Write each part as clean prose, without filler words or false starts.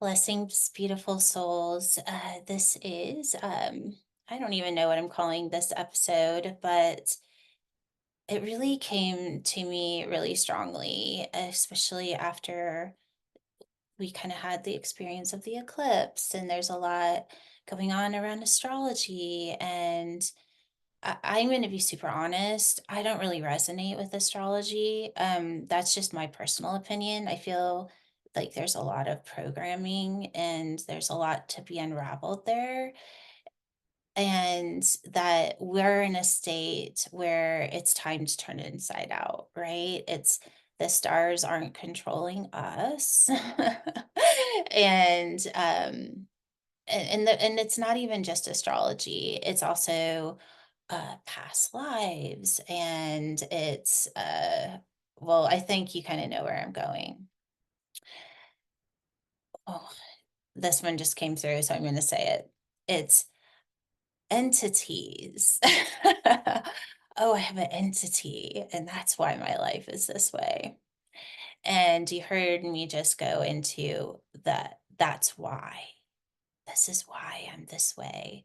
Blessings, beautiful souls. This is, I don't even know what I'm calling this episode, but it really came to me really strongly, especially after we kind of had the experience of the eclipse, and there's a lot going on around astrology. And I'm going to be super honest. I don't really resonate with astrology. That's just my personal opinion. I feel like there's a lot of programming and there's a lot to be unraveled there. And that we're in a state where it's time to turn it inside out, right? The stars aren't controlling us. and and it's not even just astrology, it's also past lives, and it's well, I think you kind of know where I'm going. Oh, this one just came through, so I'm going to say it. It's entities. Oh, I have an entity, and that's why my life is this way. And you heard me just go into that. That's why. This is why I'm this way.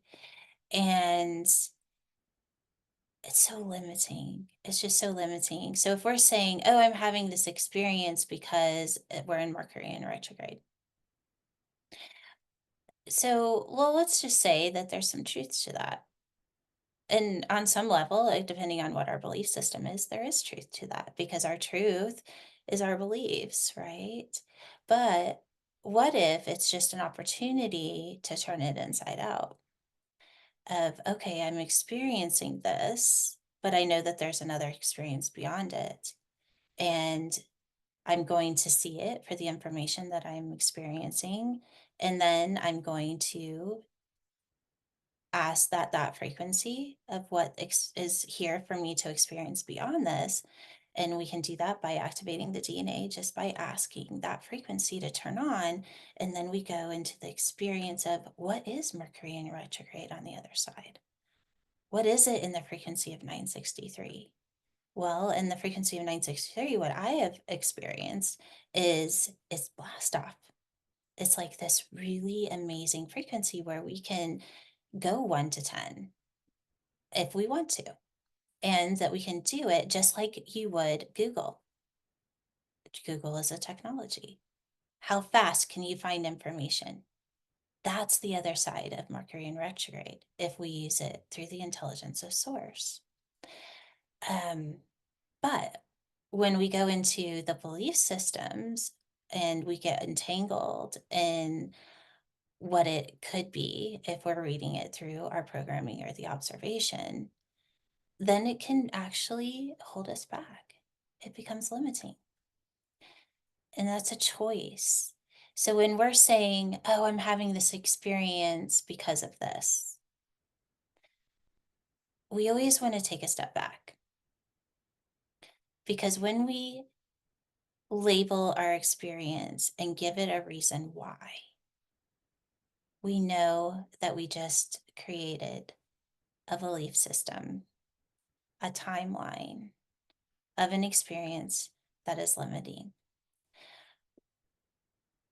And it's so limiting. It's just so limiting. So if we're saying, "Oh, I'm having this experience because we're in Mercury in retrograde." So, well, let's just say that there's some truth to that. And on some level, like, depending on what our belief system is, there is truth to that because our truth is our beliefs, right? But what if it's just an opportunity to turn it inside out? Of, okay, I'm experiencing this, but I know that there's another experience beyond it. And I'm going to see it for the information that I'm experiencing. And then I'm going to ask that frequency of what is here for me to experience beyond this. And we can do that by activating the DNA, just by asking that frequency to turn on. And then we go into the experience of what is Mercury in retrograde on the other side. What is it in the frequency of 963? Well, in the frequency of 963, what I have experienced is it's blast off. It's like this really amazing frequency where we can go 1 to 10 if we want to, and that we can do it just like you would Google. Google is a technology. How fast can you find information? That's the other side of Mercury in retrograde if we use it through the intelligence of source. Um, But when we go into the belief systems and we get entangled in what it could be if we're reading it through our programming or the observation, then it can actually hold us back. It becomes limiting. And that's a choice. So when we're saying, oh, I'm having this experience because of this, we always want to take a step back. Because when we label our experience and give it a reason why, we know that we just created a belief system, a timeline of an experience that is limiting.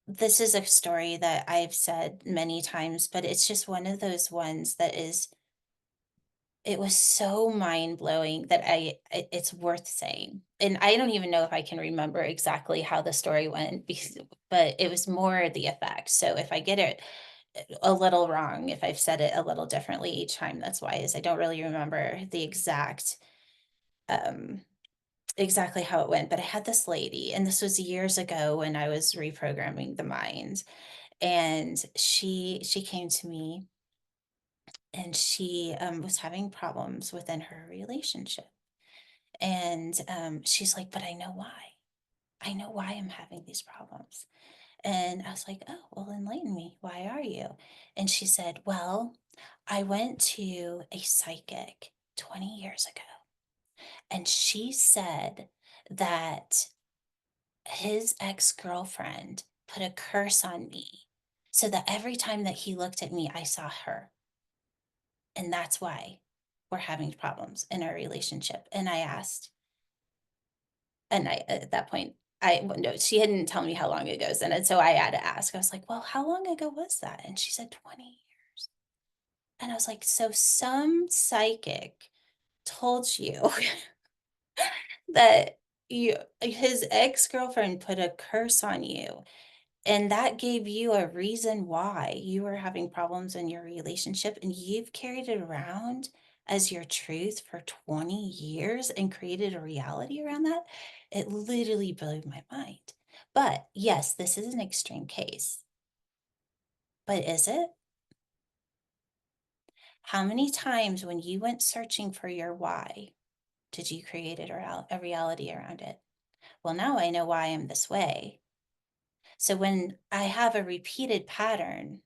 This is a story that I've said many times, but it's just one of those ones that is, it was so mind blowing that it's worth saying. And I don't even know if I can remember exactly how the story went, because, but it was more the effect. So if I get it a little wrong, if I've said it a little differently each time, that's why, is I don't really remember the um exactly how it went. But I had this lady, and this was years ago when I was reprogramming the mind, and she came to me, and she was having problems within her relationship. And she's like, but I know why. I know why I'm having these problems. And I was like, oh, well, enlighten me. Why are you? And she said, well, I went to a psychic 20 years ago, and she said that his ex girlfriend put a curse on me so that every time that he looked at me, I saw her. And that's why we're having problems in our relationship. And I asked, and I, at that point, well, no, she hadn't tell me how long ago, and so I had to ask. I was like, "Well, how long ago was that?" And she said, "20." And I was like, "So some psychic told you that you his ex-girlfriend put a curse on you, and that gave you a reason why you were having problems in your relationship, and you've carried it around as your truth for 20 years and created a reality around that?" It literally blew my mind. But yes, this is an extreme case. But is it? How many times when you went searching for your why did you create a reality around it? Well, now I know why I'm this way. So when I have a repeated pattern,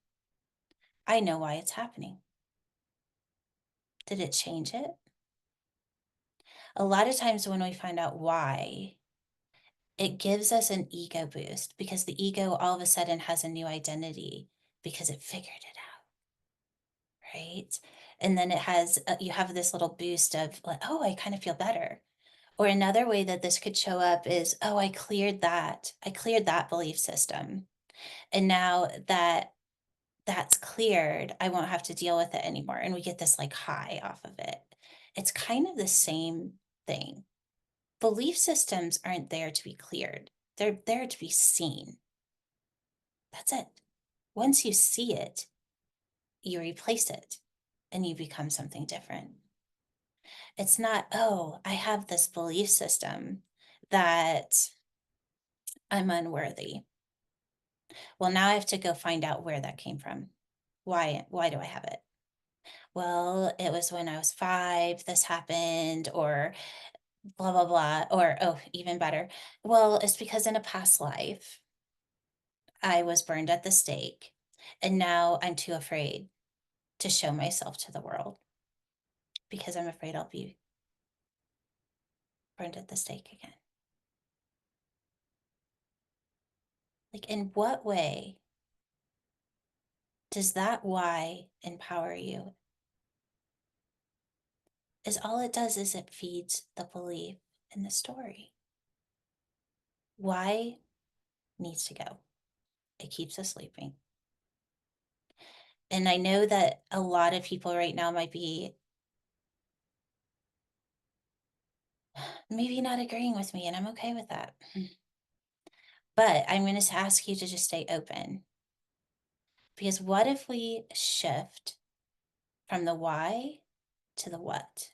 I know why it's happening. Did it change it? A lot of times when we find out why, it gives us an ego boost because the ego all of a sudden has a new identity because it figured it out, right? And then you have this little boost of like, oh, I kind of feel better. Or another way that this could show up is, oh, I cleared that. I cleared that belief system. And now that that's cleared, I won't have to deal with it anymore. And we get this like high off of it. It's kind of the same thing. Belief systems aren't there to be cleared, they're there to be seen. That's it. Once you see it, you replace it and you become something different. It's not, oh, I have this belief system that I'm unworthy. Well, now I have to go find out where that came from. Why do I have it? Well, it was when I was 5, this happened, or blah, blah, blah. Or, oh, even better. Well, it's because in a past life, I was burned at the stake, and now I'm too afraid to show myself to the world because I'm afraid I'll be burned at the stake again. Like, in what way does that why empower you? Is all it does is it feeds the belief in the story. Why needs to go. It keeps us sleeping. And I know that a lot of people right now might be maybe not agreeing with me, and I'm okay with that. But I'm going to ask you to just stay open. Because what if we shift from the why to the what?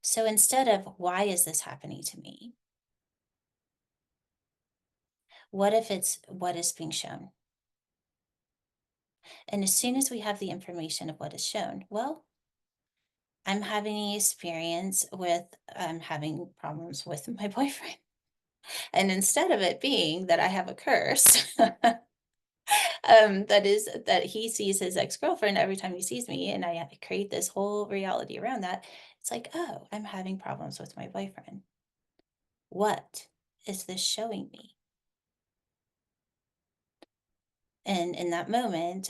So instead of why is this happening to me? What if it's what is being shown? And as soon as we have the information of what is shown, well, I'm having an experience with having problems with my boyfriend. And instead of it being that I have a curse, that is that he sees his ex-girlfriend every time he sees me, and I create this whole reality around that. It's like, oh, I'm having problems with my boyfriend. What is this showing me? And in that moment,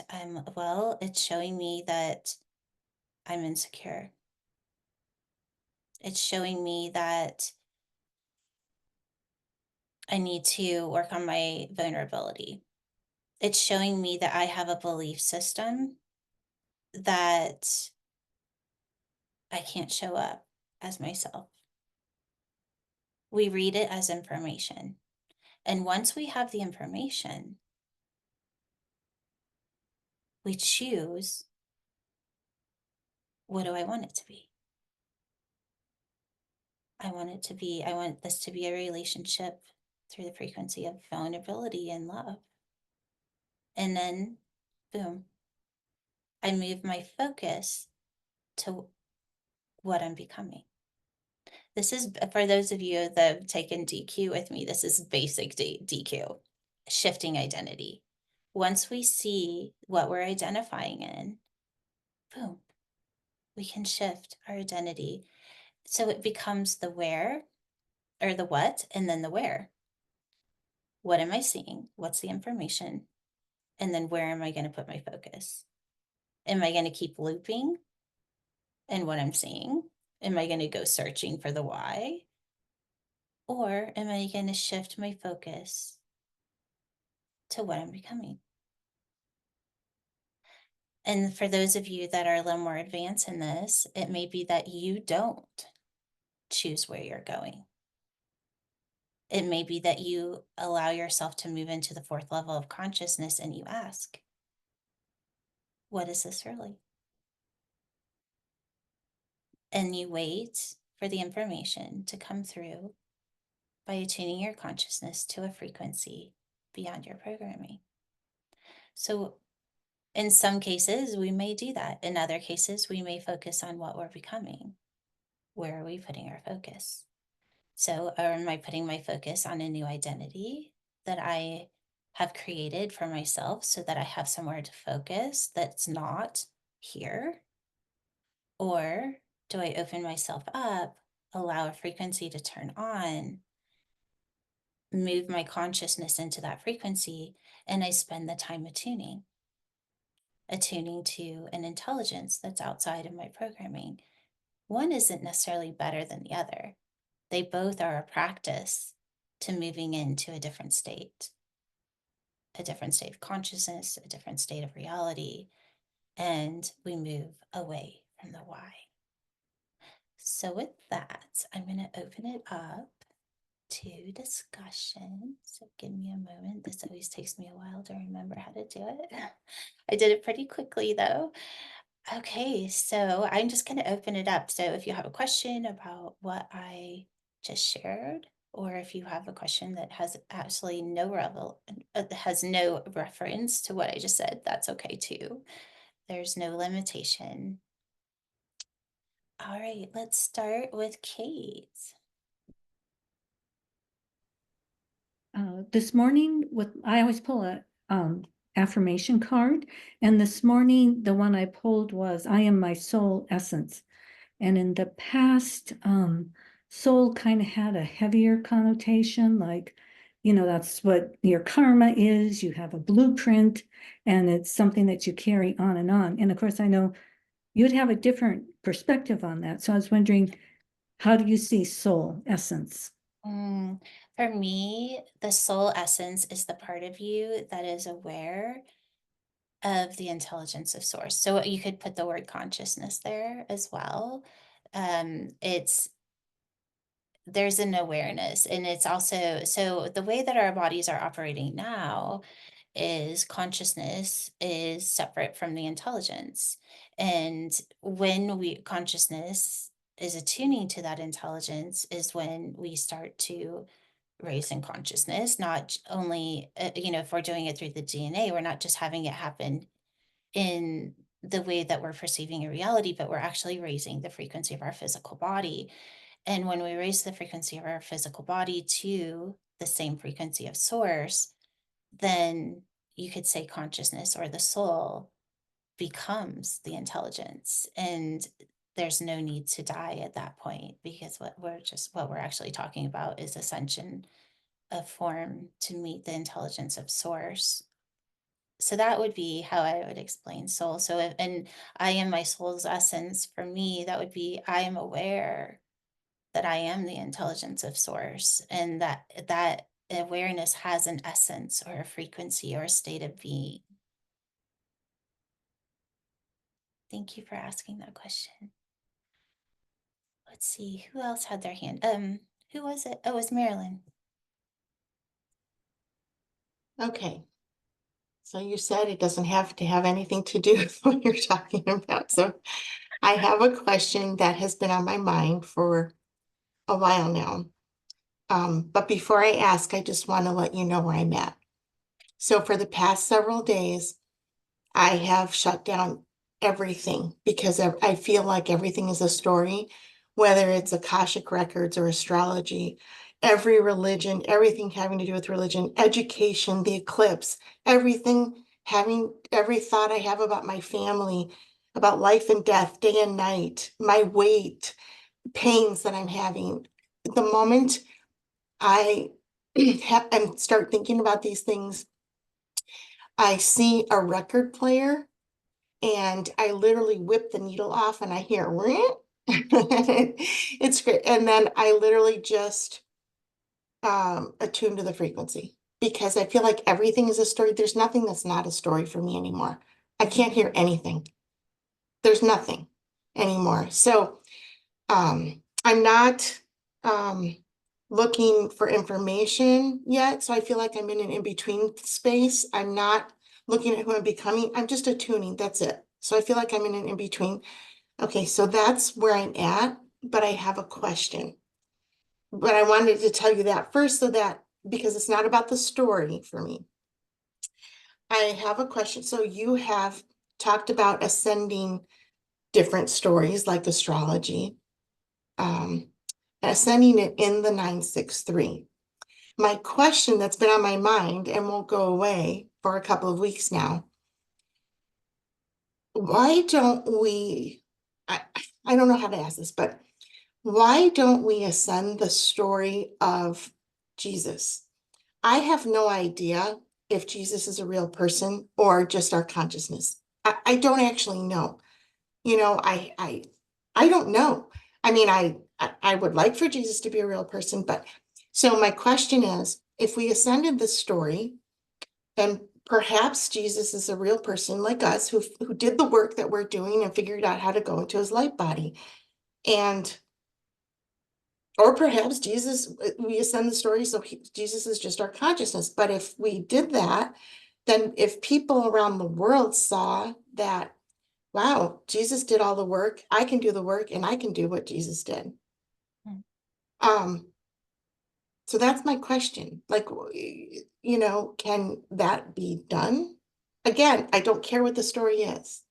well, it's showing me that I'm insecure. It's showing me that I need to work on my vulnerability. It's showing me that I have a belief system that I can't show up as myself. We read it as information. And once we have the information, we choose, what do I want it to be? I want this to be a relationship through the frequency of vulnerability and love. And then, boom, I move my focus to what I'm becoming. This is for those of you that have taken DQ with me, this is basic DQ, shifting identity. Once we see what we're identifying in, boom, we can shift our identity. So it becomes the where or the what, and then the where. What am I seeing? What's the information? And then where am I going to put my focus? Am I going to keep looping in what I'm seeing? Am I going to go searching for the why? Or am I going to shift my focus to what I'm becoming? And for those of you that are a little more advanced in this, it may be that you don't choose where you're going. It may be that you allow yourself to move into the fourth level of consciousness and you ask, what is this really? And you wait for the information to come through by attuning your consciousness to a frequency beyond your programming. So, in some cases, we may do that. In other cases, we may focus on what we're becoming. Where are we putting our focus? So, or am I putting my focus on a new identity that I have created for myself so that I have somewhere to focus that's not here? Or do I open myself up, allow a frequency to turn on, move my consciousness into that frequency, and I spend the time attuning to an intelligence that's outside of my programming? One isn't necessarily better than the other. They both are a practice to moving into a different state of consciousness, a different state of reality, and we move away from the why. So, with that, I'm going to open it up to discussion. So, give me a moment. This always takes me a while to remember how to do it. I did it pretty quickly, though. Okay, so I'm just going to open it up. So if you have a question about what I just shared, or if you have a question that has absolutely has no reference to what I just said, that's okay too. There's no limitation. All right, let's start with Kate. This morning, I always pull a affirmation card, and this morning the one I pulled was "I am my soul essence." And in the past, soul kind of had a heavier connotation, like, that's what your karma is. You have a blueprint, and it's something that you carry on and on. And of course, I know you'd have a different perspective on that. So I was wondering, how do you see soul essence? For me, the soul essence is the part of you that is aware of the intelligence of source. So you could put the word consciousness there as well. It's there's an awareness, and it's also, so the way that our bodies are operating now is consciousness is separate from the intelligence. And when we consciousness is attuning to that intelligence is when we start to raise in consciousness, not only if we're doing it through the DNA, we're not just having it happen in the way that we're perceiving a reality, but we're actually raising the frequency of our physical body. And when we raise the frequency of our physical body to the same frequency of source, then you could say consciousness or the soul becomes the intelligence. And there's no need to die at that point, because what we're actually talking about is ascension of form to meet the intelligence of source. So that would be how I would explain soul. So and I am my soul's essence, for me, that would be I am aware that I am the intelligence of source, and that awareness has an essence or a frequency or a state of being. Thank you for asking that question. Let's see, who else had their hand? Who was it? Oh, it was Marilyn. Okay. So you said it doesn't have to have anything to do with what you're talking about. So I have a question that has been on my mind for a while now. But before I ask, I just want to let you know where I'm at. So for the past several days, I have shut down everything because I feel like everything is a story, whether it's Akashic records or astrology, every religion, everything having to do with religion, education, the eclipse, everything having every thought I have about my family, about life and death, day and night, my weight, pains that I'm having. The moment I have and start thinking about these things, I see a record player and I literally whip the needle off and I hear Rrrt. It's great. And then I literally just attuned to the frequency, because I feel like everything is a story. There's nothing that's not a story for me anymore. I can't hear anything. There's nothing anymore. So I'm not looking for information yet. So I feel like I'm in an in-between space. I'm not looking at who I'm becoming. I'm just attuning. That's it. So I feel like I'm in an in-between. Okay, so that's where I'm at, but I have a question. But I wanted to tell you that first, so that, because it's not about the story for me. I have a question. So you have talked about ascending different stories like astrology, ascending it in the 963. My question that's been on my mind and won't go away for a couple of weeks now, why don't we, I don't know how to ask this, but why don't we ascend the story of Jesus? I have no idea if Jesus is a real person or just our consciousness. I don't actually know. You know, I don't know. I mean, I would like for Jesus to be a real person, but so my question is, if we ascended the story, and perhaps Jesus is a real person like us who did the work that we're doing and figured out how to go into his light body. And or perhaps Jesus, we ascend the story, so Jesus is just our consciousness. But if we did that, then if people around the world saw that, wow, Jesus did all the work, I can do the work, and I can do what Jesus did. Hmm. So that's my question. Like, you know, can that be done? Again, I don't care what the story is.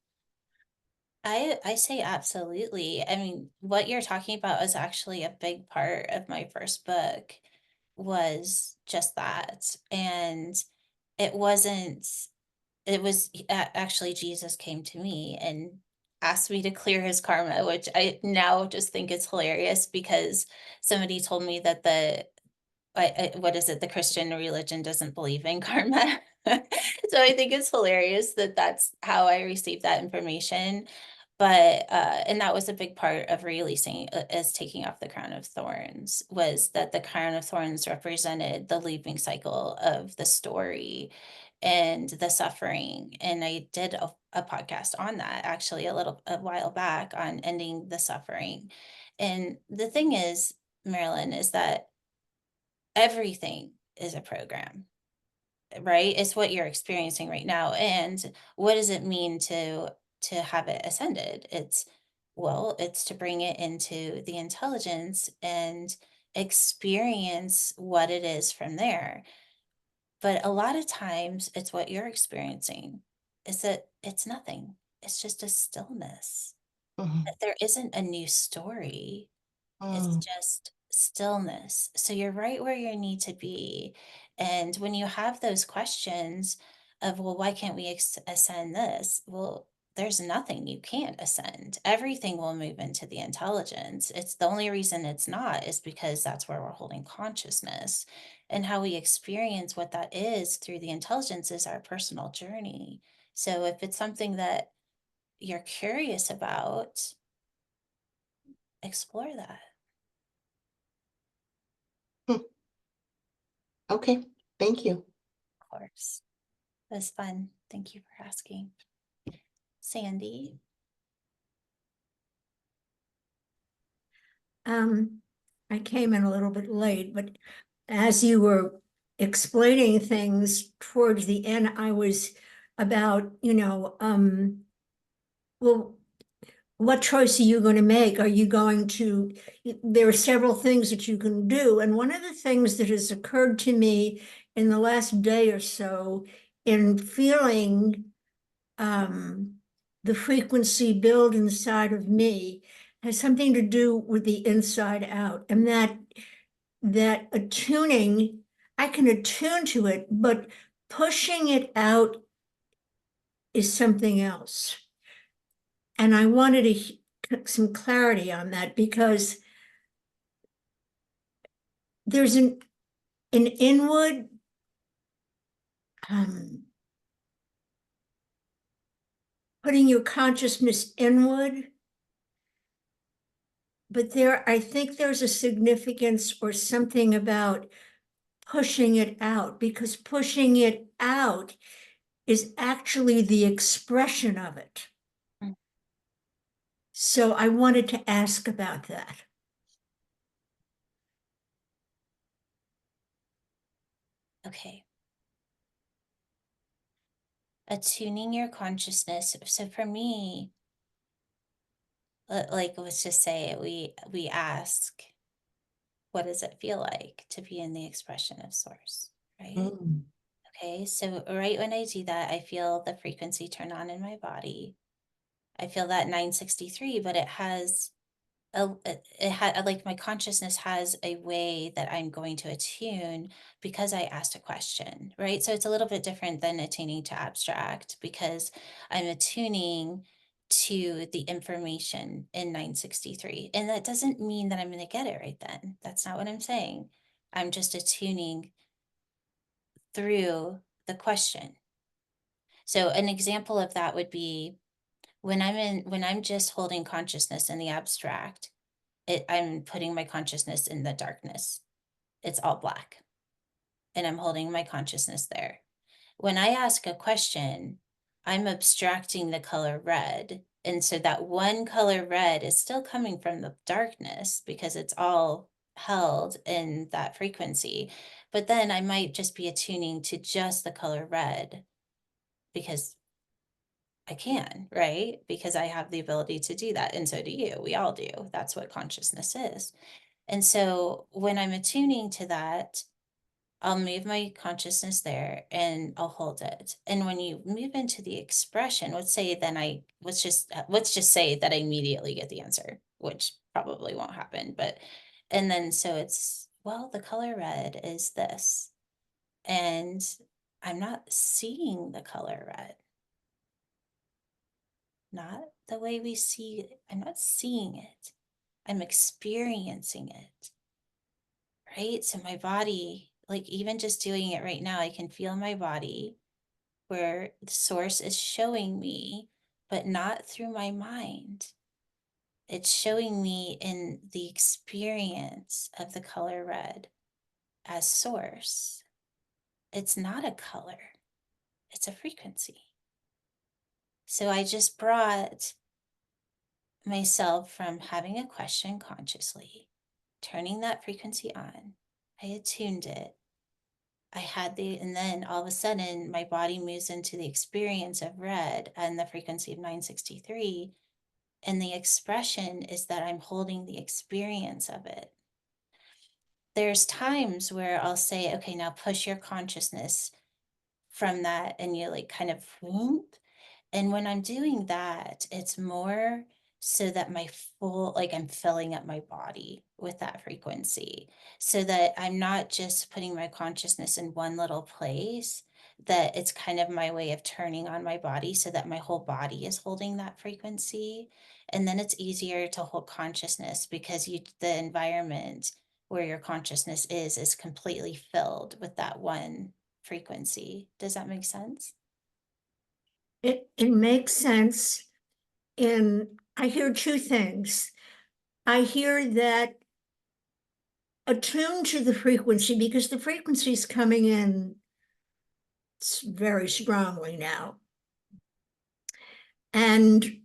I say absolutely. I mean, what you're talking about is actually a big part of my first book, was just that. And it wasn't, it was actually Jesus came to me and asked me to clear his karma, which I now just think is hilarious because somebody told me that what is it? The Christian religion doesn't believe in karma. So I think it's hilarious that that's how I received that information. But and that was a big part of releasing as taking off the crown of thorns, was that the crown of thorns represented the leaping cycle of the story and the suffering. And I did a podcast on that actually a while back, on ending the suffering. And the thing is, Marilyn, is that everything is a program, right? It's what you're experiencing right now. And what does it mean to have it ascended? It's, well, it's to bring it into the intelligence and experience what it is from there. But a lot of times it's what you're experiencing, is that it's nothing. It's just a stillness. Mhm. That there isn't a new story. It's Mm. just stillness. So you're right where you need to be. And when you have those questions of, well, why can't we ascend this? Well, there's nothing you can't ascend. Everything will move into the intelligence. It's the only reason it's not is because that's where we're holding consciousness. And how we experience what that is through the intelligence is our personal journey. So if it's something that you're curious about, explore that, Hmm. Okay, thank you. of course. It was fun. Thank you for asking. Sandy? I came in a little bit late, but as you were explaining things towards the end, I was about, well, what choice are you going to make? Are you going to, there are several things that you can do. And one of the things that has occurred to me in the last day or so in feeling the frequency build inside of me has something to do with the inside out, and that attuning, I can attune to it, but pushing it out is something else. And I wanted some clarity on that, because there's an inward putting your consciousness inward, but I think there's a significance or something about pushing it out, because pushing it out is actually the expression of it. Mm. So I wanted to ask about that. Okay. Attuning your consciousness. So for me, like let's just say we ask, what does it feel like to be in the expression of source, right? Mm. Okay, so right when I do that, I feel the frequency turn on in my body. I feel that 963, but it has it had like my consciousness has a way that I'm going to attune because I asked a question, right? So it's a little bit different than attuning to abstract because I'm attuning to the information in 963. And that doesn't mean that I'm going to get it right then. That's not what I'm saying. I'm just attuning through the question. So an example of that would be when I'm just holding consciousness in the abstract, I'm putting my consciousness in the darkness. It's all black. And I'm holding my consciousness there. When I ask a question, I'm abstracting the color red. And so that one color red is still coming from the darkness because it's all held in that frequency. But then I might just be attuning to just the color red because I can, right? Because I have the ability to do that. And so do you. We all do. That's what consciousness is. And so when I'm attuning to that, I'll move my consciousness there and I'll hold it. And when you move into the expression, let's just say that I immediately get the answer, which probably won't happen. And then so it's, well, the color red is this. And I'm not seeing the color red. Not the way we see it. I'm not seeing it. I'm experiencing it. Right? So my body, like even just doing it right now, I can feel my body where the source is showing me, but not through my mind. It's showing me in the experience of the color red as source. It's not a color, it's a frequency. So I just brought myself from having a question consciously, turning that frequency on. I attuned it. And then all of a sudden, my body moves into the experience of red and the frequency of 963. And the expression is that I'm holding the experience of it. There's times where I'll say, okay, now push your consciousness from that, and you like kind of whoop. And when I'm doing that, it's more so that I'm filling up my body with that frequency so that I'm not just putting my consciousness in one little place, that it's kind of my way of turning on my body so that my whole body is holding that frequency. And then it's easier to hold consciousness because the environment where your consciousness is completely filled with that one frequency. Does that make sense? It makes sense. And I hear two things. I hear that attune to the frequency because the frequency is coming in very strongly now. And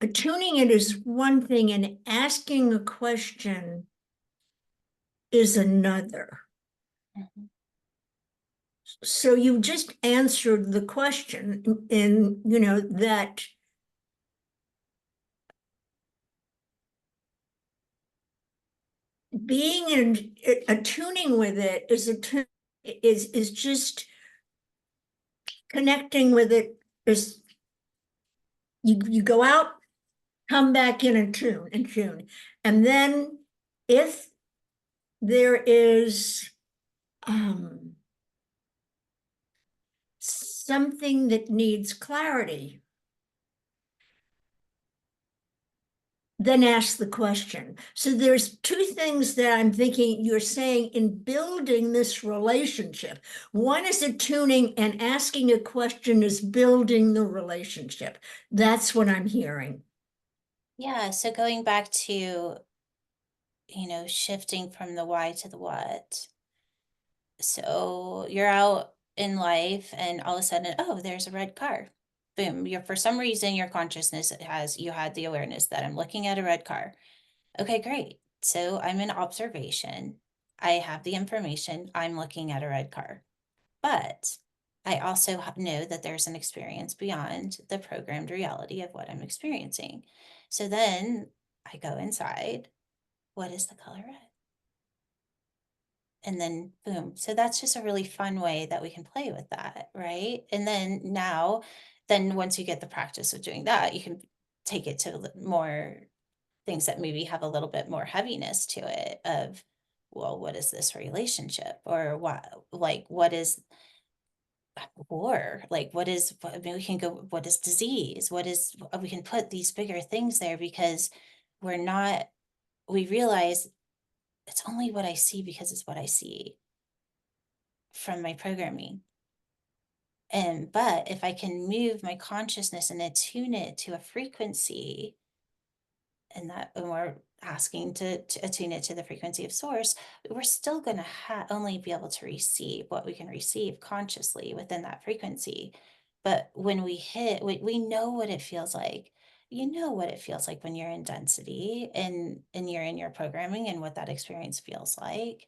attuning it is one thing, and asking a question is another. Mhm. So you just answered the question in, that being in attuning with it is just connecting with it. Is you go out, come back in and tune. And then if there is something that needs clarity, then ask the question. So there's two things that I'm thinking you're saying in building this relationship. One is attuning, and asking a question is building the relationship. That's what I'm hearing. Yeah, so going back to shifting from the why to the what. So you're out in life and all of a sudden, oh, there's a red car. Boom. You're for some reason your consciousness you had the awareness that I'm looking at a red car. Okay, great. So I'm in observation. I have the information. I'm looking at a red car. But I also know that there's an experience beyond the programmed reality of what I'm experiencing. So then I go inside. What is the color red? And then boom. So that's just a really fun way that we can play with that, right? And then once you get the practice of doing that, you can take it to more things that maybe have a little bit more heaviness to it of, well, what is this relationship? Or what is war? Like, I mean, we can go, what is disease? We can put these bigger things there because we realize it's only what I see because it's what I see from my programming. But if I can move my consciousness and attune it to a frequency, and we're asking to attune it to the frequency of source, we're still going to only be able to receive what we can receive consciously within that frequency. But when we know what it feels like. You know what it feels like when you're in density and you're in your programming and what that experience feels like.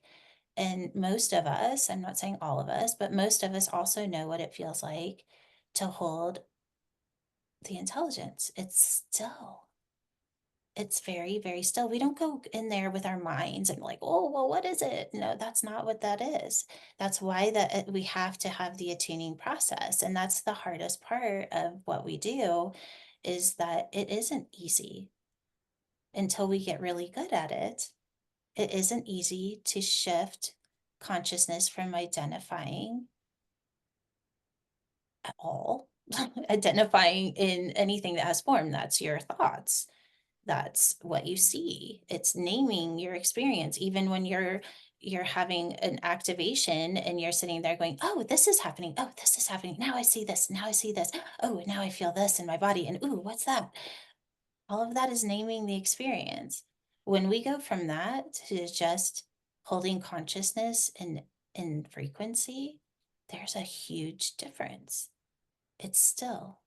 And most of us, I'm not saying all of us, but most of us also know what it feels like to hold the intelligence. It's very, very still. We don't go in there with our minds and like, oh, well, what is it? No, that's not what that is. That's why we have to have the attuning process. And that's the hardest part of what we do, is that it isn't easy until we get really good at it. It isn't easy to shift consciousness from identifying at all, identifying in anything that has form. That's your thoughts. That's what you see. It's naming your experience, even when you're having an activation and you're sitting there going, oh, this is happening. Oh, this is happening. Now I see this. Now I see this. Oh, now I feel this in my body. And ooh, what's that? All of that is naming the experience. When we go from that to just holding consciousness in frequency, there's a huge difference. It's still,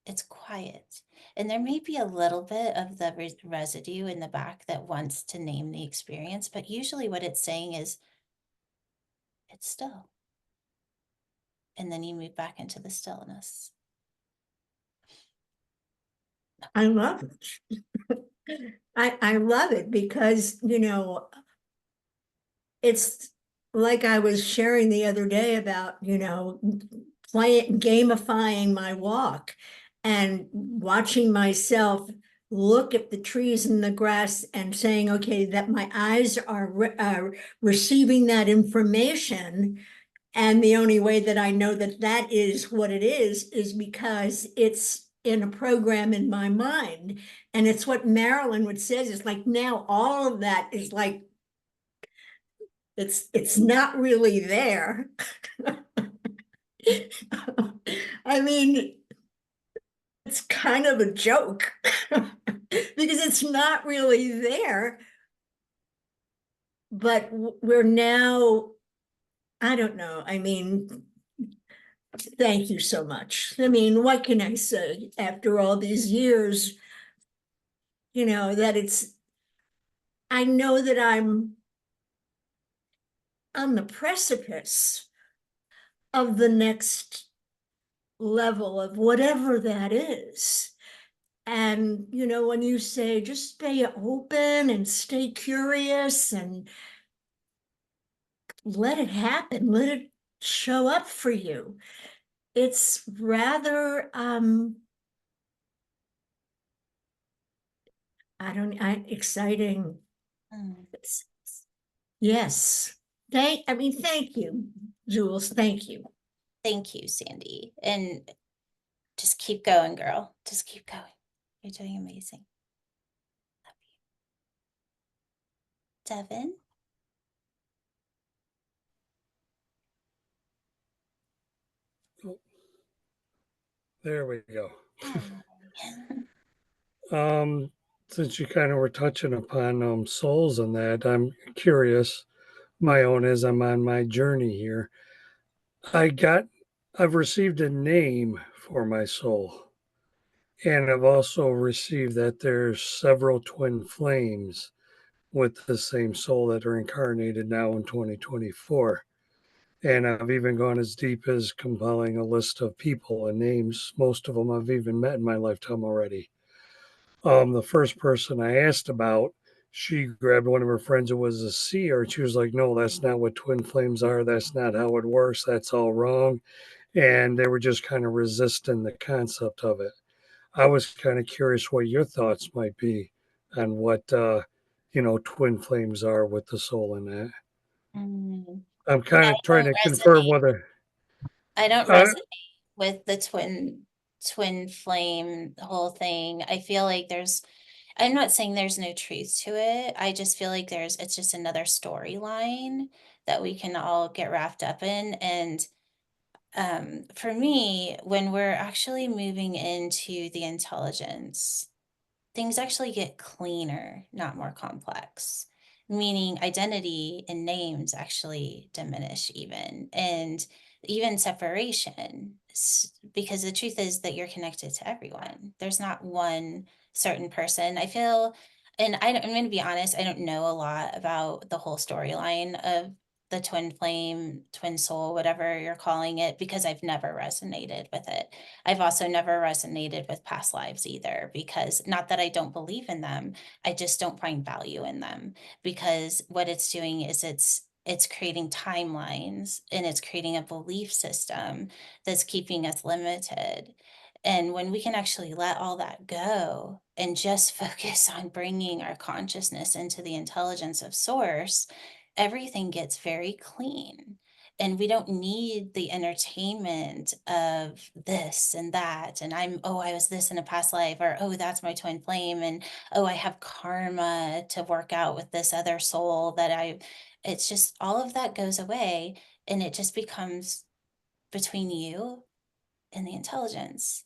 it's quiet. And there may be a little bit of the residue in the back that wants to name the experience, but usually what it's saying is it's still. And then you move back into the stillness. I love it. I love it because, it's like I was sharing the other day about, gamifying my walk and watching myself look at the trees and the grass and saying, okay, that my eyes are receiving that information. And the only way that I know that that is what it is because it's in a program in my mind. And it's what Marilyn would say, is like now all of that is like, it's not really there. I mean, it's kind of a joke because it's not really there. But we're now, I don't know. I mean, thank you so much. I mean, what can I say after all these years? That I know that I'm on the precipice of the next level of whatever that is. And, when you say just stay open and stay curious and let it happen, let it show up for you. It's rather, exciting. Mm. Yes. Thank you, Jules. Thank you. Thank you, Sandy. And just keep going, girl. Just keep going. You're doing amazing. Love you. Devin? There we go. Hi. Um, since you kind of were touching upon souls and that, I'm curious. My own as I'm on my journey here. I got, I've received a name for my soul, and I've also received that there's several twin flames with the same soul that are incarnated now in 2024. And I've even gone as deep as compiling a list of people and names. Most of them I've even met in my lifetime already. The first person I asked about, she grabbed one of her friends who was a seer, and she was like, "No, that's not what twin flames are. That's not how it works. That's all wrong." And they were just kind of resisting the concept of it. I was kind of curious what your thoughts might be on what twin flames are with the soul in that. Mm. I'm I kind of trying don't to confirm resonate. whether I don't uh, resonate with the twin flame whole thing. I feel like I'm not saying there's no truth to it. I just feel like it's just another storyline that we can all get wrapped up in. And for me, when we're actually moving into the intelligence, things actually get cleaner, not more complex, meaning identity and names actually diminish even separation, because the truth is that you're connected to everyone. There's not one certain person. I feel, and I'm going to be honest, I don't know a lot about the whole storyline of the twin flame, twin soul, whatever you're calling it, because I've never resonated with it. I've also never resonated with past lives either, because not that I don't believe in them, I just don't find value in them, because what it's doing is it's creating timelines and it's creating a belief system that's keeping us limited. And when we can actually let all that go and just focus on bringing our consciousness into the intelligence of source, everything gets very clean, and we don't need the entertainment of this and that, and I was this in a past life, or oh, that's my twin flame, and oh, I have karma to work out with this other soul that I it's just all of that goes away, and it just becomes between you and the intelligence.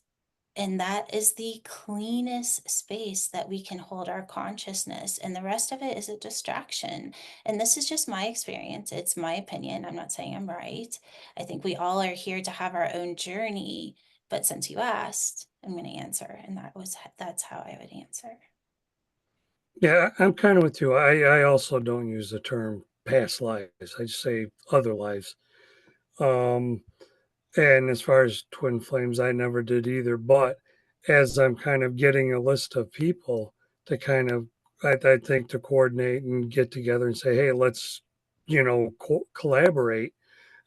And that is the cleanest space that we can hold our consciousness. And the rest of it is a distraction. And this is just my experience. It's my opinion. I'm not saying I'm right. I think we all are here to have our own journey. But since you asked, I'm going to answer. And that's how I would answer. yeah, I'm kind of with you. I also don't use the term past lives. I just say other lives. Um, and as far as twin flames, I never did either. But as I'm kind of getting a list of people to kind of, I think to coordinate and get together and say, hey, let's, collaborate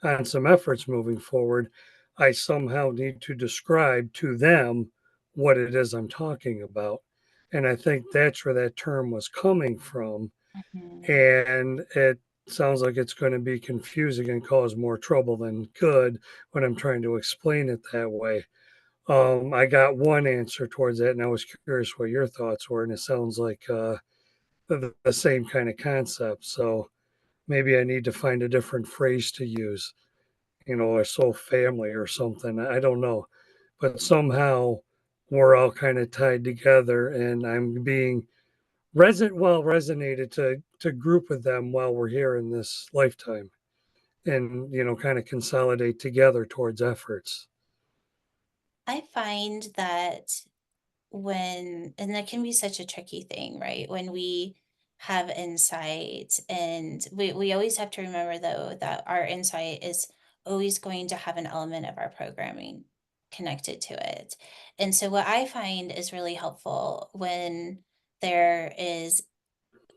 on some efforts moving forward. I somehow need to describe to them what it is I'm talking about. And I think that's where that term was coming from. Mhm. And it sounds like it's going to be confusing and cause more trouble than good when I'm trying to explain it that way. I got one answer towards that, and I was curious what your thoughts were. And it sounds like the same kind of concept. So maybe I need to find a different phrase to use, a soul family or something. I don't know. But somehow we're all kind of tied together, and I'm being resonated to group with them while we're here in this lifetime, and kind of consolidate together towards efforts. I find that and that can be such a tricky thing, right? When we have insight, and we always have to remember though that our insight is always going to have an element of our programming connected to it. And so what I find is really helpful when there is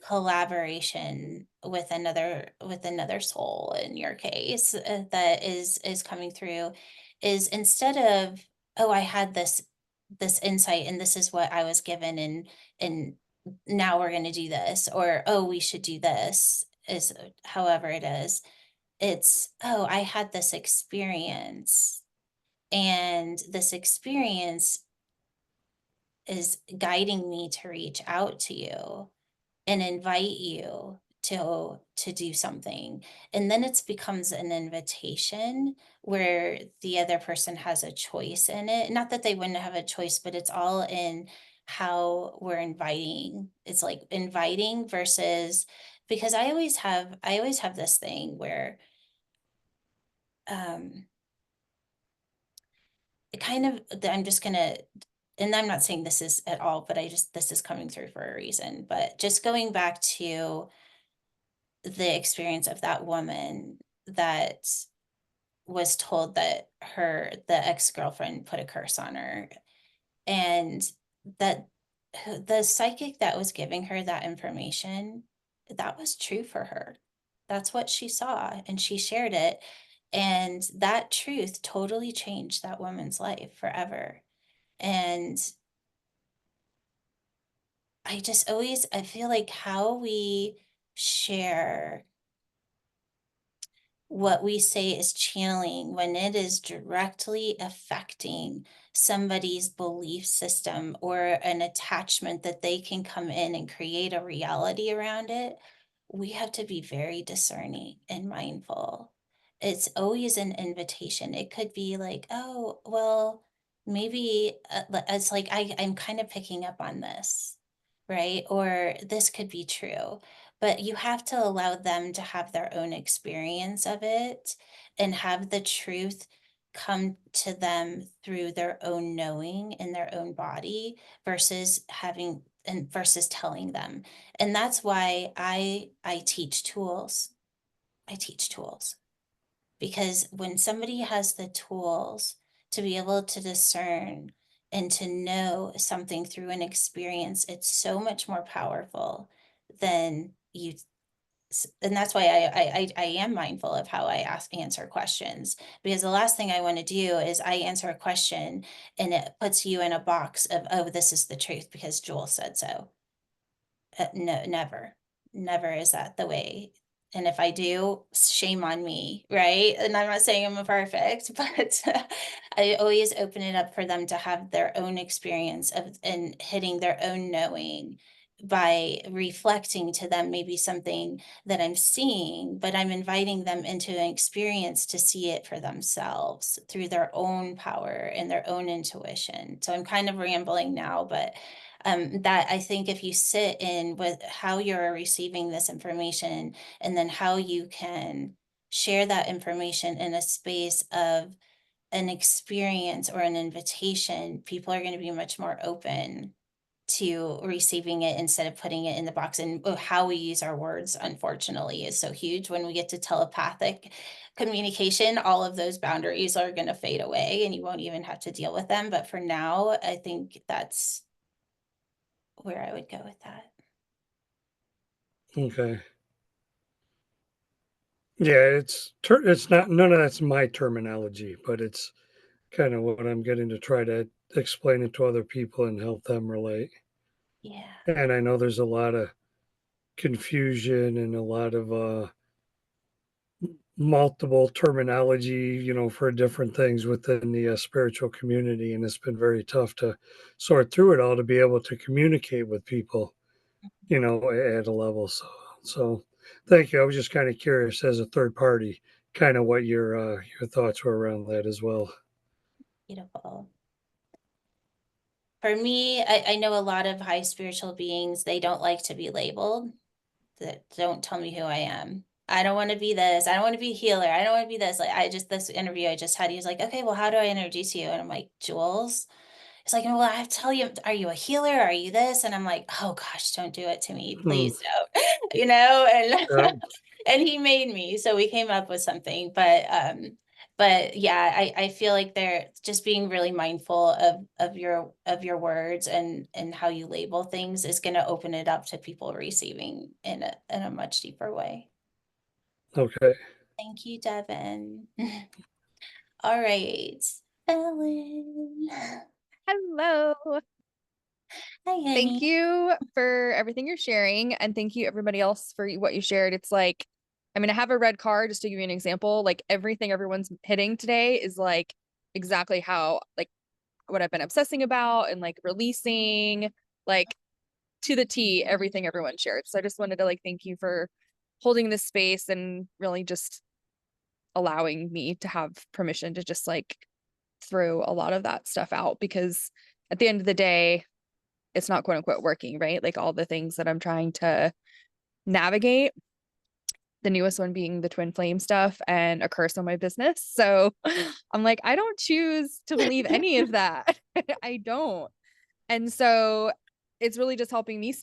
collaboration with another soul, in your case, that is coming through, is instead of, oh, I had this insight and this is what I was given, and now we're going to do this, or oh, we should do this, is however it is, it's, oh, I had this experience, and this experience is guiding me to reach out to you and invite you to do something, and then it becomes an invitation where the other person has a choice in it, not that they wouldn't have a choice, but it's all in how we're inviting. It's like inviting versus, because I always have this thing where it kind of, I'm just gonna, and I'm not saying this is at all, but this is coming through for a reason, but just going back to the experience of that woman that was told that the ex-girlfriend put a curse on her, and that the psychic that was giving her that information, that was true for her. That's what she saw, and she shared it. And that truth totally changed that woman's life forever. And I feel like how we share what we say is channeling when it is directly affecting somebody's belief system or an attachment that they can come in and create a reality around it, we have to be very discerning and mindful. It's always an invitation. It could be like, oh, well, maybe it's like I'm kind of picking up on this, right? Or this could be true, but you have to allow them to have their own experience of it and have the truth come to them through their own knowing in their own body versus versus telling them. And that's why I teach tools. I teach tools because when somebody has the tools to be able to discern and to know something through an experience, it's so much more powerful than you. And that's why I am mindful of how I answer questions, because the last thing I want to do is I answer a question and it puts you in a box of, oh, this is the truth because Joel said so. No, never is that the way. And if I do, shame on me, right? And I'm not saying I'm perfect, but I always open it up for them to have their own experience of and hitting their own knowing by reflecting to them maybe something that I'm seeing, but I'm inviting them into an experience to see it for themselves through their own power and their own intuition. So I'm kind of rambling now, but that I think if you sit in with how you're receiving this information and then how you can share that information in a space of an experience or an invitation, people are going to be much more open to receiving it instead of putting it in the box. And how we use our words, unfortunately, is so huge. When we get to telepathic communication, all of those boundaries are going to fade away and you won't even have to deal with them. But for now, I think that's where I would go with that. Okay. Yeah, it's not, none of that's my terminology, but it's kind of what I'm getting to try to explain it to other people and help them relate. Yeah. And I know there's a lot of confusion and a lot of multiple terminology, for different things within the spiritual community, and it's been very tough to sort through it all to be able to communicate with people, at a level. So thank you. I was just kind of curious as a third party, kind of what your thoughts were around that as well. Beautiful. For me, I know a lot of high spiritual beings, they don't like to be labeled. That don't tell me who I am. I don't want to be this. I don't want to be a healer. I don't want to be this. Like this interview I just had, he was like, okay, well, how do I introduce you? And I'm like, Jules. It's like, well, I have to tell you, are you a healer? Are you this? And I'm like, oh gosh, don't do it to me. Hmm. Please don't, and Yeah. and he made me, so we came up with something. But yeah, I feel like they're just being really mindful of your words and how you label things is going to open it up to people receiving in a much deeper way. Okay. Thank you, Devin. All right, Ellen. Hello. Hi, Thank honey. you for everything you're sharing. And thank you, everybody else, for what you shared. It's like, I mean, I have a red card just to give you an example. Like, everything everyone's hitting today is like exactly how, like, what I've been obsessing about and like releasing, like, to the T, everything everyone shared. So I just wanted to like thank you for holding this space and really just allowing me to have permission to just like throw a lot of that stuff out, because at the end of the day, it's not quote unquote working, right? Like all the things that I'm trying to navigate, the newest one being the twin flame stuff and a curse on my business. So I'm like, I don't choose to believe any of that. I don't. And so it's really just helping me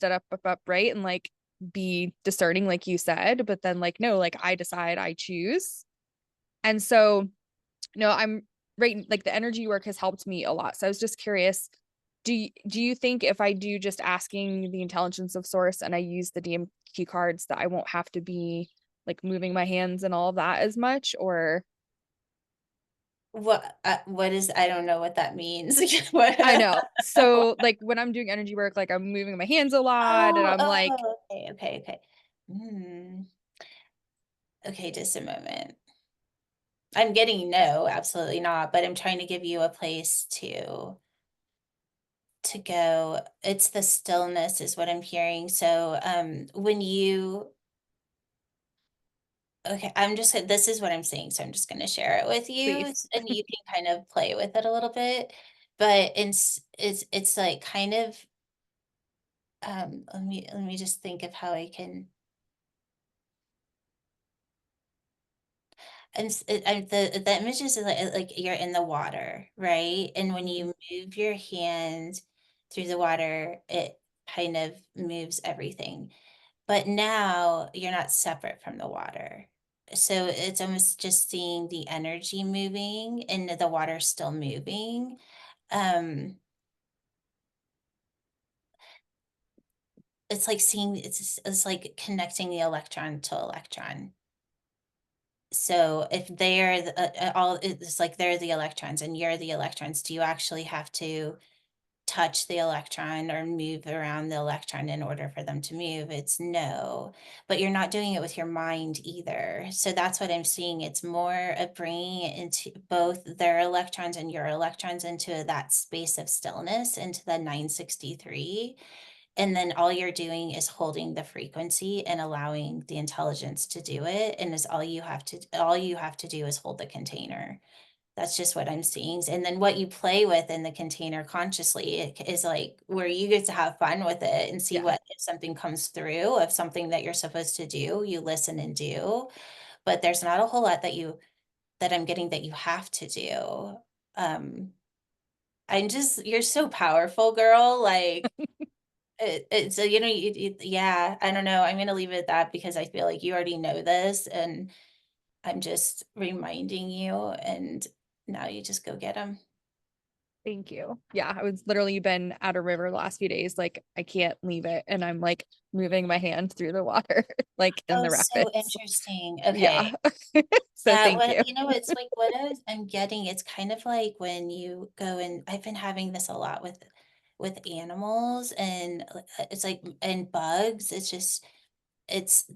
up, right? And like be discerning, like you said, but then like, no, like I decide, I choose. And so, no, I'm right. Like the energy work has helped me a lot. So I was just curious, do you think if I do just asking the intelligence of source and I use the DMQ cards that I won't have to be like moving my hands and all of that as much, or What is, I don't know what that means. What? I know. So like when I'm doing energy work, like I'm moving my hands a lot and Oh, I'm like, okay. Hmm. Okay, just a moment. I'm getting no, absolutely not, but I'm trying to give you a place to go. It's the stillness is what I'm hearing. So when you, okay, this is what I'm saying, so I'm just going to share it with you, please. and you can kind of play with it a little bit. But it's like kind of let me just think of how I can. The images are like you're in the water, right? And when you move your hand through the water, it kind of moves everything. But now you're not separate from the water. So it's almost just seeing the energy moving and the water still moving. Um, it's like seeing it's like connecting the electron to electron. So if they're all, it's like they're the electrons and you're the electrons, do you actually have to touch the electron or move around the electron in order for them to move? It's no, but you're not doing it with your mind either. So that's what I'm seeing. It's more of bringing it into both their electrons and your electrons into that space of stillness, into the 963. And then all you're doing is holding the frequency and allowing the intelligence to do it. And is all you have to do is hold the container. That's just what I'm seeing. And then what you play with in the container consciously is like where you get to have fun with it and see Yeah. what, if something comes through of something that you're supposed to do, you listen and do. But there's not a whole lot that I'm getting that you have to do. Um, you're so powerful, girl. Like it's yeah, I don't know. I'm gonna leave it at that because I feel like you already know this, and I'm just reminding you, and now you just go get them. Thank you. Yeah, I was literally been at a river the last few days. Like I can't leave it. And I'm like moving my hand through the water, like in Oh, the so rapids. interesting. Yeah. Okay. So Yeah, thank you. it's like I'm getting, it's kind of like when you go, and I've been having this a lot with animals, and it's like, and bugs,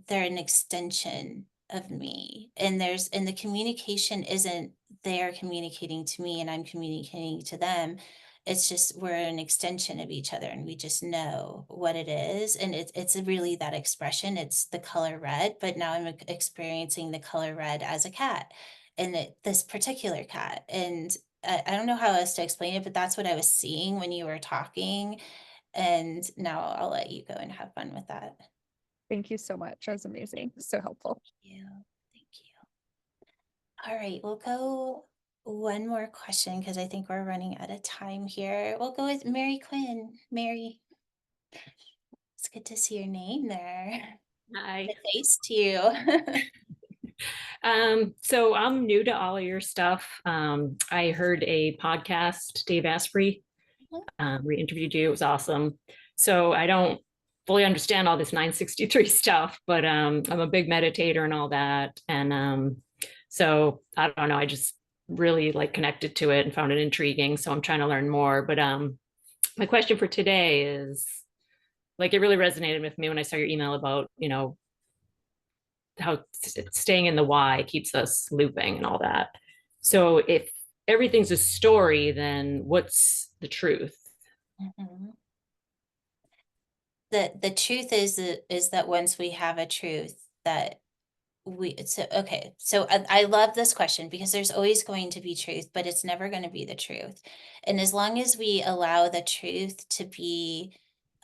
they're an extension of me, and the communication isn't they're communicating to me and I'm communicating to them. It's just we're an extension of each other and we just know what it is, and it's really that expression. It's the color red, but now I'm experiencing the color red as a cat, and this particular cat. And I don't know how else to explain it, but that's what I was seeing when you were talking, and now I'll let you go and have fun with that. Thank you so much. That was amazing. So helpful. You. Thank you. All right, we'll go one more question because I think we're running out of time here. We'll go with Mary Quinn. Mary, it's good to see your name there. Hi. The face to you. So I'm new to all of your stuff. I heard a podcast, Dave Asprey, re-interviewed you. It was awesome. So I don't fully understand all this 963 stuff, but I'm a big meditator and all that. And so I don't know, I just really like connected to it and found it intriguing. So I'm trying to learn more. But my question for today is, like, it really resonated with me when I saw your email about, how staying in the why keeps us looping and all that. So if everything's a story, then what's the truth? Mhm. The truth is that once we have a truth that okay, so I love this question because there's always going to be truth, but it's never going to be the truth. And as long as we allow the truth to be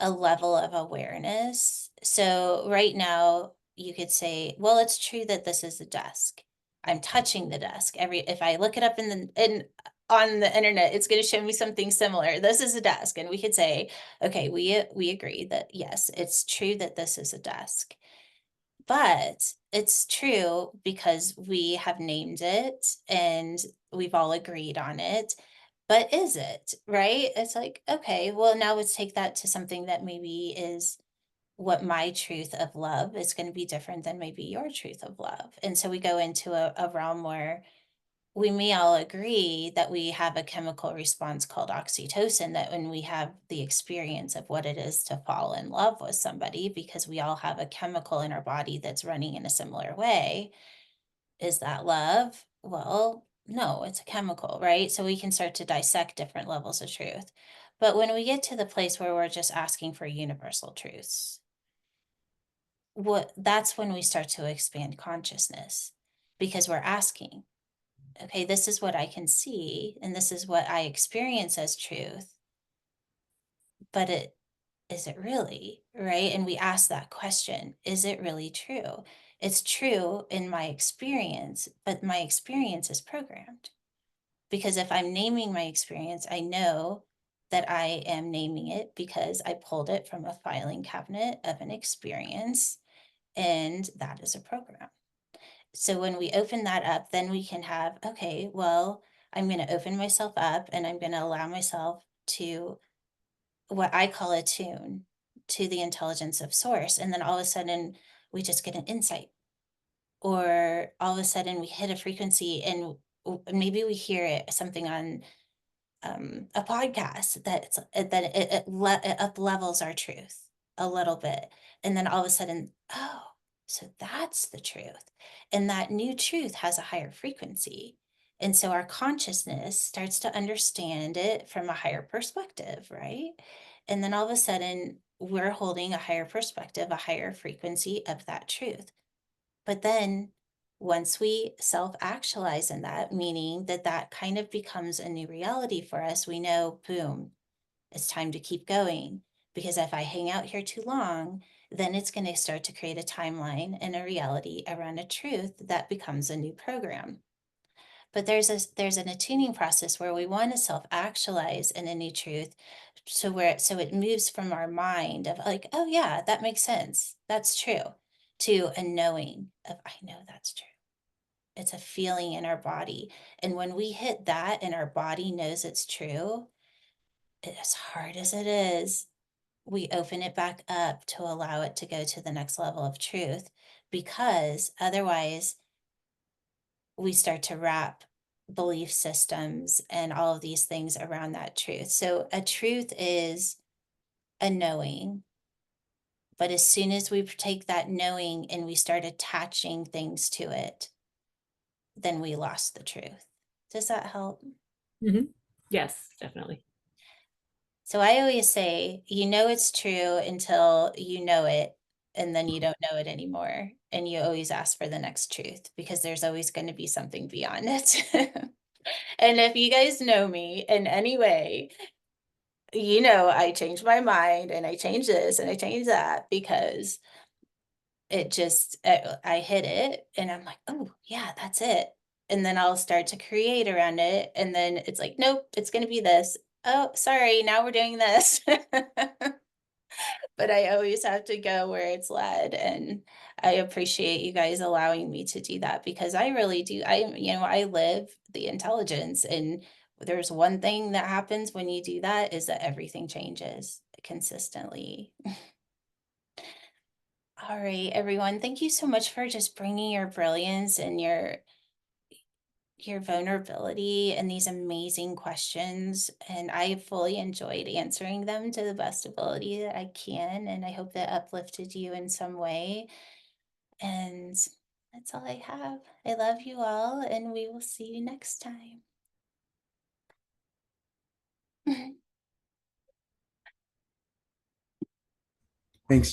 a level of awareness. So right now you could say, well, it's true that this is a desk. I'm touching the desk. If I look it up on the internet, it's going to show me something similar. This is a desk. And we could say, okay, we agree that yes, it's true that this is a desk. But it's true because we have named it and we've all agreed on it. But is it, right? It's like, okay, well, now let's take that to something that maybe is what my truth of love is going to be different than maybe your truth of love. And so we go into a realm where we may all agree that we have a chemical response called oxytocin, that when we have the experience of what it is to fall in love with somebody, because we all have a chemical in our body that's running in a similar way. Is that love? Well, no, it's a chemical, right? So we can start to dissect different levels of truth. But when we get to the place where we're just asking for universal truths, that's when we start to expand consciousness, because we're asking, okay, this is what I can see, and this is what I experience as truth, but is it really, right? And we ask that question, is it really true? It's true in my experience, but my experience is programmed. Because if I'm naming my experience, I know that I am naming it because I pulled it from a filing cabinet of an experience, and that is a program. So when we open that up, then we can have, okay, well, I'm going to open myself up and I'm going to allow myself to what I call attune to the intelligence of source. And then all of a sudden we just get an insight, or all of a sudden we hit a frequency and maybe we hear it, something on a podcast it up levels our truth a little bit, and then all of a sudden, oh, so that's the truth, and that new truth has a higher frequency, and so our consciousness starts to understand it from a higher perspective, right? And then all of a sudden we're holding a higher perspective, a higher frequency of that truth. But then once we self-actualize in that, meaning that that kind of becomes a new reality for us, we know, boom, it's time to keep going. Because if I hang out here too long, then it's going to start to create a timeline and a reality around a truth that becomes a new program. But there's an attuning process where we want to self-actualize in a new truth. So it moves from our mind of like, oh yeah, that makes sense. That's true, to a knowing of, I know that's true. It's a feeling in our body. And when we hit that and our body knows it's true, as hard as it is, we open it back up to allow it to go to the next level of truth, because otherwise we start to wrap belief systems and all of these things around that truth. So a truth is a knowing, but as soon as we take that knowing and we start attaching things to it, then we lost the truth. Does that help? Yes, definitely. So I always say, you know it's true until you know it, and then you don't know it anymore. And you always ask for the next truth, because there's always going to be something beyond it. And if you guys know me in any way, you know I change my mind and I change this and I change that, because I hit it and I'm like, oh yeah, that's it. And then I'll start to create around it. And then it's like, nope, it's going to be this. Oh, sorry, now we're doing this. But I always have to go where it's led. And I appreciate you guys allowing me to do that, because I really do. I live the intelligence. And there's one thing that happens when you do that, is that everything changes consistently. All right, everyone. Thank you so much for just bringing your brilliance and your vulnerability and these amazing questions. And I fully enjoyed answering them to the best ability that I can. And I hope that uplifted you in some way. And that's all I have. I love you all, and we will see you next time. Thanks,